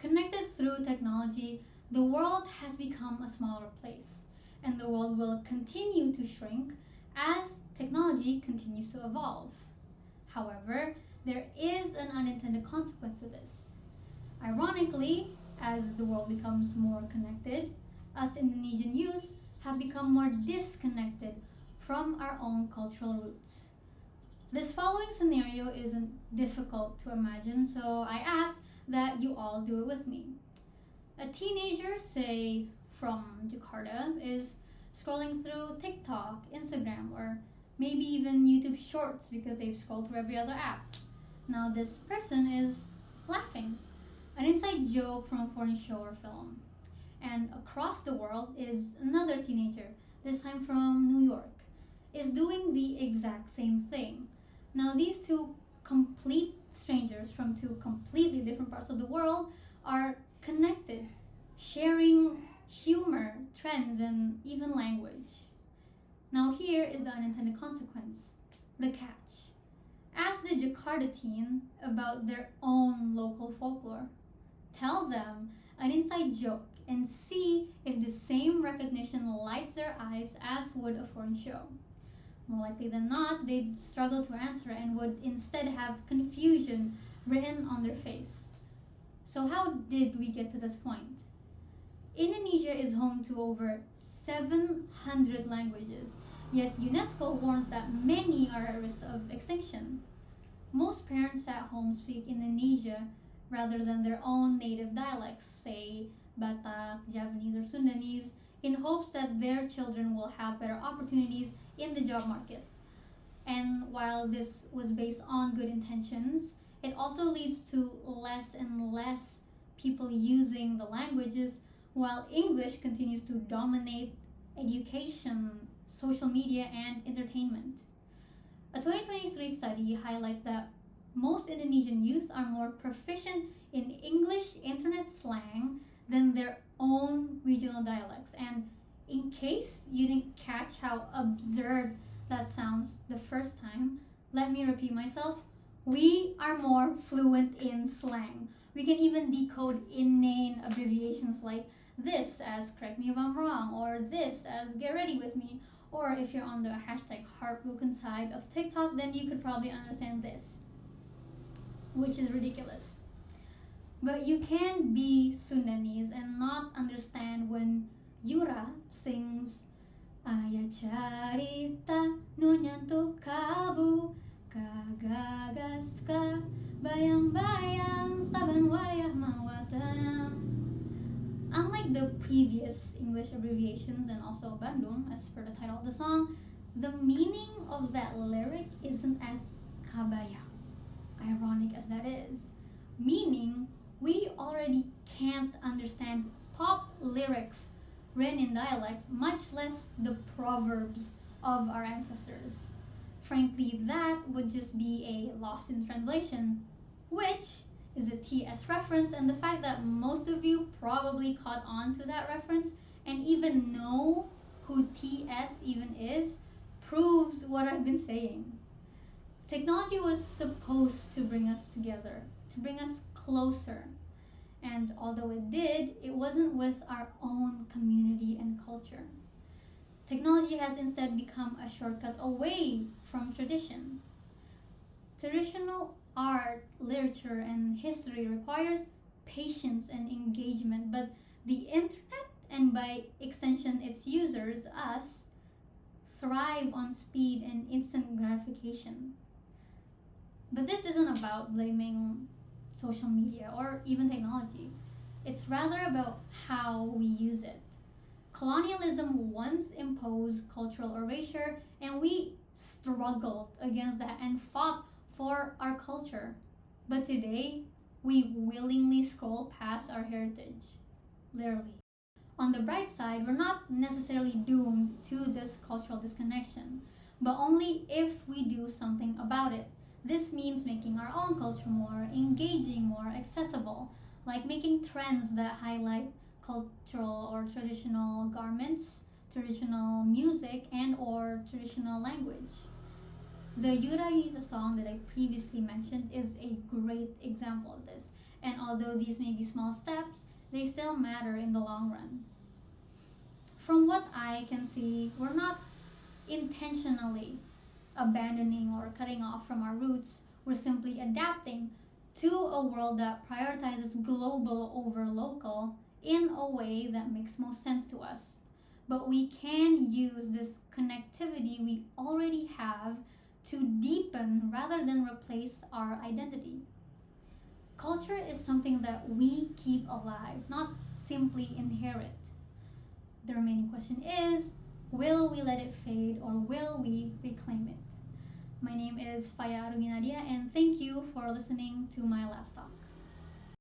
Connected through technology, the world has become a smaller place, and the world will continue to shrink as technology continues to evolve. However, there is an unintended consequence to this. Ironically, as the world becomes more connected, us Indonesian youth have become more disconnected from our own cultural roots. This following scenario isn't difficult to imagine, so I ask that you all do it with me. A teenager, say from Jakarta, is scrolling through TikTok, Instagram, or maybe even YouTube Shorts because they've scrolled through every other app. Now, this person is laughing, an inside joke from a foreign show or film. And across the world is another teenager, this time from New York, is doing the exact same thing. Now, these two complete strangers from two completely different parts of the world are connected, sharing humor, trends, and even language. Now, here is the unintended consequence, the catch. Ask the Jakarta teen about their own local folklore. Tell them an inside joke and see if the same recognition lights their eyes as would a foreign show. More likely than not, they'd struggle to answer and would instead have confusion written on their face. So how did we get to this point? Indonesia is home to over 700 languages, yet UNESCO warns that many are at risk of extinction. Most parents at home speak Indonesia rather than their own native dialects, say Batak, Javanese, or Sundanese, in hopes that their children will have better opportunities in the job market. And while this was based on good intentions, it also leads to less and less people using the languages, while English continues to dominate education, social media, and entertainment. A 2023 study highlights that most Indonesian youth are more proficient in English internet slang than their own regional dialects. And in case you didn't catch how absurd that sounds the first time, let me repeat myself. We are more fluent in slang. We can even decode inane abbreviations like this as correct me if I'm wrong, or this as get ready with me, or if you're on the hashtag heartbroken side of TikTok, then you could probably understand this, which is ridiculous. But you can be Sundanese and not understand when Yura sings Aya carita nu nyantuk kabu kagagas ka bayang-bayang saban wayah mawatana. Unlike the previous English abbreviations and also Bandung, as per the title of the song, the meaning of that lyric isn't as kabaya, ironic as that is. Meaning, we already can't understand pop lyrics written in dialects, much less the proverbs of our ancestors. Frankly, that would just be a lost in translation, which is a TS reference, and the fact that most of you probably caught on to that reference and even know who TS even is proves what I've been saying. Technology was supposed to bring us together, to bring us closer. And although it did, it wasn't with our own community and culture. Technology has instead become a shortcut away from tradition. Traditional art, literature, and history requires patience and engagement, but the internet, and by extension its users, us, thrive on speed and instant gratification. But this isn't about blaming social media or even technology. It's rather about how we use it. Colonialism once imposed cultural erasure, and we struggled against that and fought for our culture. But today, we willingly scroll past our heritage. Literally. On the bright side, we're not necessarily doomed to this cultural disconnection, but only if we do something about it. This means making our own culture more engaging, more accessible, like making trends that highlight cultural or traditional garments, traditional music, and or traditional language. The Yura Yita song that I previously mentioned is a great example of this, And although these may be small steps, they still matter in the long run. From what I can see, we're not intentionally abandoning or cutting off from our roots. We're simply adapting to a world that prioritizes global over local in a way that makes most sense to us. But we can use this connectivity we already have to deepen rather than replace our identity. Culture is something that we keep alive, not simply inherit. The remaining question is, will we let it fade or will we reclaim it? My name is Vaya Arumi, and thank you for listening to my lab talk.